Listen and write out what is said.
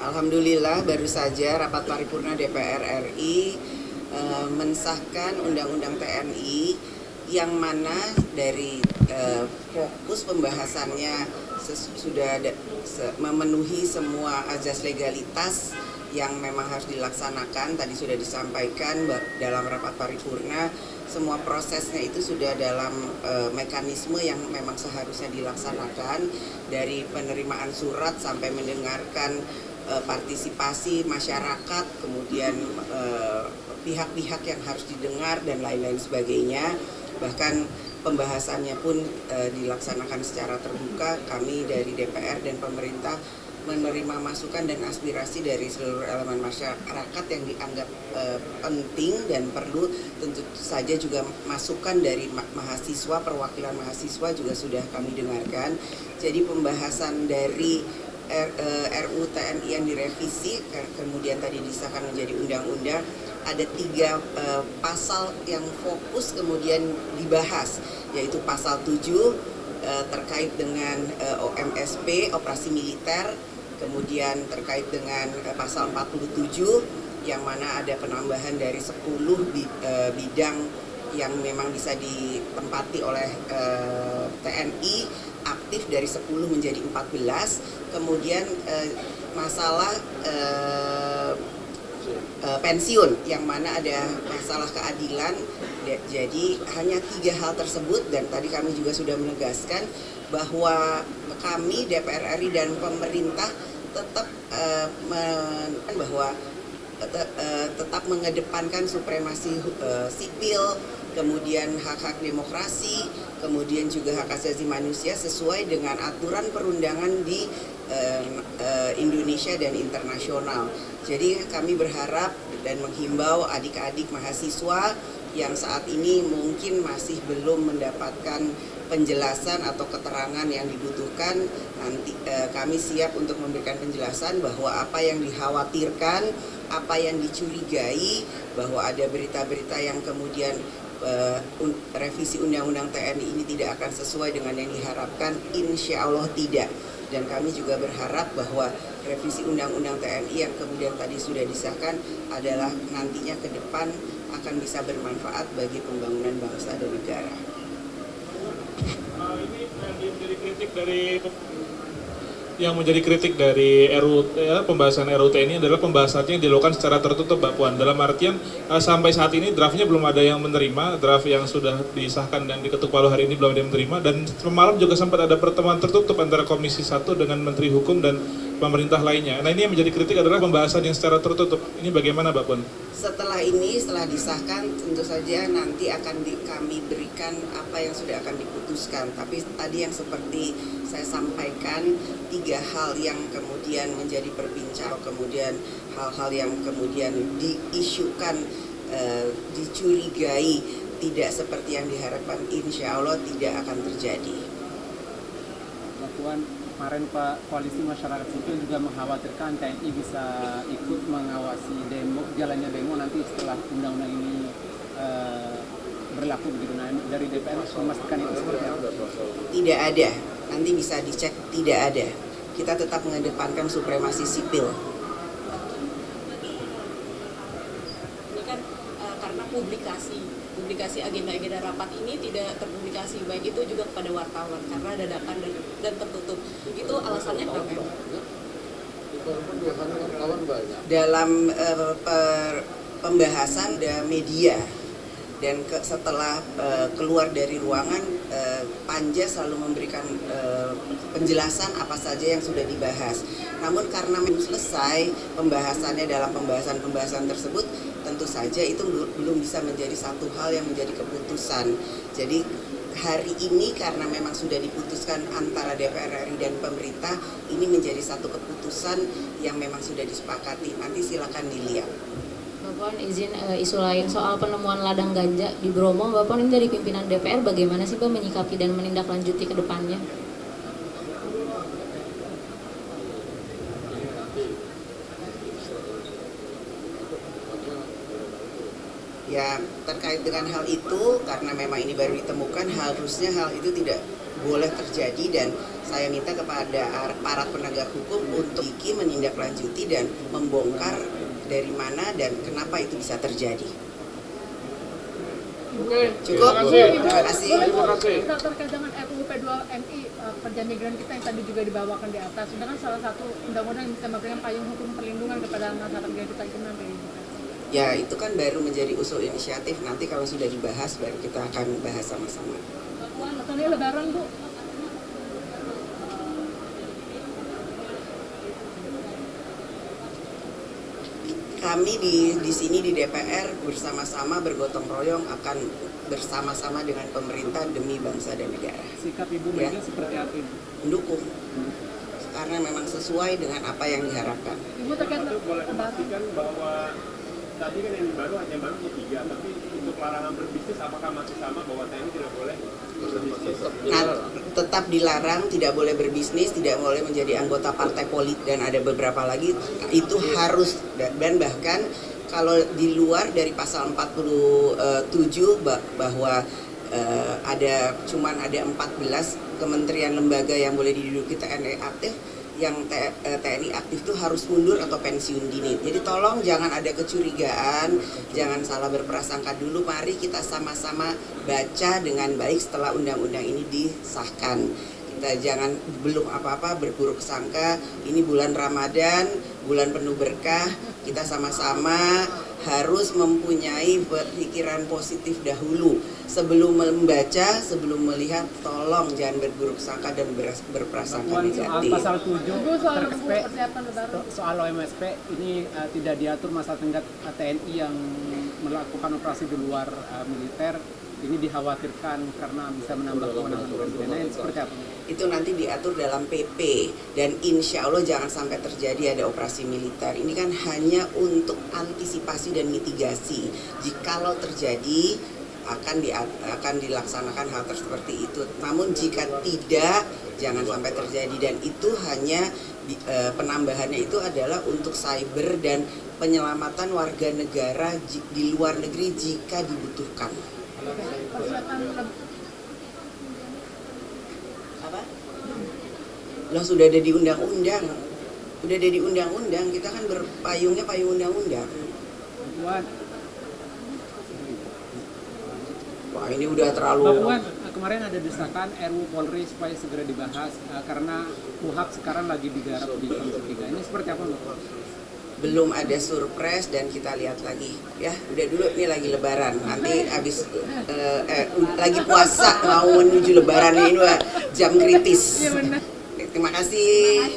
Alhamdulillah baru saja rapat paripurna DPR RI mensahkan Undang-Undang TNI yang mana dari fokus pembahasannya sudah memenuhi semua azas legalitas yang memang harus dilaksanakan. Tadi sudah disampaikan dalam rapat paripurna, semua prosesnya itu sudah dalam mekanisme yang memang seharusnya dilaksanakan, dari penerimaan surat sampai mendengarkan partisipasi masyarakat, kemudian pihak-pihak yang harus didengar dan lain-lain sebagainya. Bahkan pembahasannya pun dilaksanakan secara terbuka. Kami dari DPR dan pemerintah menerima masukan dan aspirasi dari seluruh elemen masyarakat yang dianggap penting dan perlu. Tentu saja juga masukan dari mahasiswa, perwakilan mahasiswa juga sudah kami dengarkan. Jadi pembahasan dari RUU TNI yang direvisi kemudian tadi disahkan menjadi undang-undang, ada 3 pasal yang fokus kemudian dibahas, yaitu pasal 7 terkait dengan OMSP, operasi militer, kemudian terkait dengan pasal 47 yang mana ada penambahan dari 10 bidang yang memang bisa ditempati oleh TNI aktif dari 10 menjadi 14. Kemudian masalah pensiun yang mana ada masalah keadilan. Jadi hanya 3 hal tersebut, dan tadi kami juga sudah menegaskan bahwa kami DPR RI dan pemerintah tetap tetap mengedepankan supremasi sipil, kemudian hak-hak demokrasi, kemudian juga hak asasi manusia sesuai dengan aturan perundangan di Indonesia dan internasional. Jadi kami berharap dan menghimbau adik-adik mahasiswa yang saat ini mungkin masih belum mendapatkan penjelasan atau keterangan yang dibutuhkan, nanti kami siap untuk memberikan penjelasan bahwa apa yang dikhawatirkan, apa yang dicurigai, bahwa ada berita-berita yang kemudian revisi Undang-Undang TNI ini tidak akan sesuai dengan yang diharapkan, insya Allah tidak. Dan kami juga berharap bahwa revisi Undang-Undang TNI yang kemudian tadi sudah disahkan adalah nantinya ke depan akan bisa bermanfaat bagi pembangunan bangsa dan negara. Yang menjadi kritik dari pembahasan RUU TNI adalah pembahasannya yang dilakukan secara tertutup, Mbak Puan. Dalam artian sampai saat ini draftnya belum ada yang menerima, draft yang sudah disahkan dan diketuk palu hari ini belum ada yang menerima, dan semalam juga sempat ada pertemuan tertutup antara Komisi 1 dengan Menteri Hukum dan pemerintah lainnya. Nah, ini yang menjadi kritik adalah pembahasan yang secara tertutup. Ini bagaimana, Mbak Puan? Setelah disahkan, tentu saja nanti akan kami berikan apa yang sudah akan diputuskan. Tapi tadi yang seperti saya sampaikan, 3 hal yang kemudian menjadi perbincangan, kemudian hal-hal yang kemudian diisukan, dicurigai tidak seperti yang diharapkan, insya Allah tidak akan terjadi. Mbak Puan, kemarin Pak, Koalisi Masyarakat Sipil juga mengkhawatirkan TNI bisa ikut mengawasi jalannya demo nanti setelah undang-undang ini berlaku begitu. Nah, dari DPR memastikan itu seperti apa? Tidak ada, nanti bisa dicek, tidak ada. Kita tetap mengedepankan supremasi sipil. Ini kan karena publikasi agenda-agenda rapat ini tidak terpublikasi, baik itu juga kepada wartawan karena dadakan dan tertutup. Itu alasannya kenapa? Dalam pembahasan media dan setelah keluar dari ruangan, Panja selalu memberikan penjelasan apa saja yang sudah dibahas. Namun karena belum selesai pembahasannya, dalam pembahasan tersebut tentu saja itu belum bisa menjadi satu hal yang menjadi keputusan. Jadi hari ini karena memang sudah diputuskan antara DPR RI dan pemerintah, ini menjadi satu keputusan yang memang sudah disepakati. Nanti silakan dilihat. Mbak Puan, izin isu lain soal penemuan ladang ganja di Bromo. Mbak Puan, ini dari pimpinan DPR bagaimana sih Mbak menyikapi dan menindaklanjuti ke depannya? Ya, terkait dengan hal itu, karena memang ini baru ditemukan, harusnya hal itu tidak boleh terjadi, dan saya minta kepada aparat penegak hukum untuk menindaklanjuti dan membongkar dari mana dan kenapa itu bisa terjadi. Cukup? Terima kasih. Terkait dengan RUU P2MI, pekerja migran kita yang tadi juga dibawakan di atas, sedangkan salah satu undang-undang yang bisa memberikan payung hukum perlindungan kepada masyarakat migran kita itu nanti. Ya, itu kan baru menjadi usul inisiatif. Nanti kalau sudah dibahas baru kita akan bahas sama-sama. Ini Lebaran, Bu. Kami di sini di DPR bersama-sama bergotong royong akan bersama-sama dengan pemerintah demi bangsa dan negara. Sikap Ibu Mega seperti apa Ibu? Mendukung. Karena memang sesuai dengan apa yang diharapkan. Ibu terkait boleh memastikan bahwa tadi kan yang baru hanya baru 3, tapi untuk larangan berbisnis apakah masih sama bahwa TNI tidak boleh berbisnis? Nah, tetap dilarang, tidak boleh berbisnis, tidak boleh menjadi anggota partai politik, dan ada beberapa lagi itu harus, dan bahkan kalau di luar dari pasal 47 bahwa ada 14 kementerian lembaga yang boleh diduduki TNI aktif, yang TNI aktif itu harus mundur atau pensiun dini. Jadi tolong jangan ada kecurigaan, jangan salah berprasangka dulu. Mari kita sama-sama baca dengan baik setelah undang-undang ini disahkan. Kita jangan belum apa-apa berburuk sangka. Ini bulan Ramadan, bulan penuh berkah. Kita sama-sama harus mempunyai pikiran positif dahulu. Sebelum membaca, sebelum melihat, tolong jangan berburuk sangka dan berprasangka negatif. Pasal 7 soal terkait persiapan Lebaran. soal OMSP ini tidak diatur masa tenggat TNI yang melakukan operasi di luar militer, ini dikhawatirkan karena bisa menambah kewenangan presiden. Nah, seperti apa? Itu nanti diatur dalam PP, dan insya Allah jangan sampai terjadi ada operasi militer. Ini kan hanya untuk antisipasi dan mitigasi. Jikalau terjadi akan dilaksanakan hal seperti itu. Namun jika tidak, jangan sampai terjadi, dan itu hanya penambahannya itu adalah untuk cyber dan penyelamatan warga negara di luar negeri jika dibutuhkan. Apa? Loh, sudah ada di undang-undang. Udah ada di undang-undang, kita kan berpayungnya payung undang-undang. Wah, ini udah terlalu. Mbak Puan, kemarin ada desakan RUU Polri supaya segera dibahas karena KUHP sekarang lagi digarap di Komisi 3. Ini seperti apa, Mbak Puan? Belum ada surprise, dan kita lihat lagi ya. Udah dulu, ini lagi lebaran, nanti habis lagi puasa mau menuju lebaran, ini jam kritis. Terima kasih.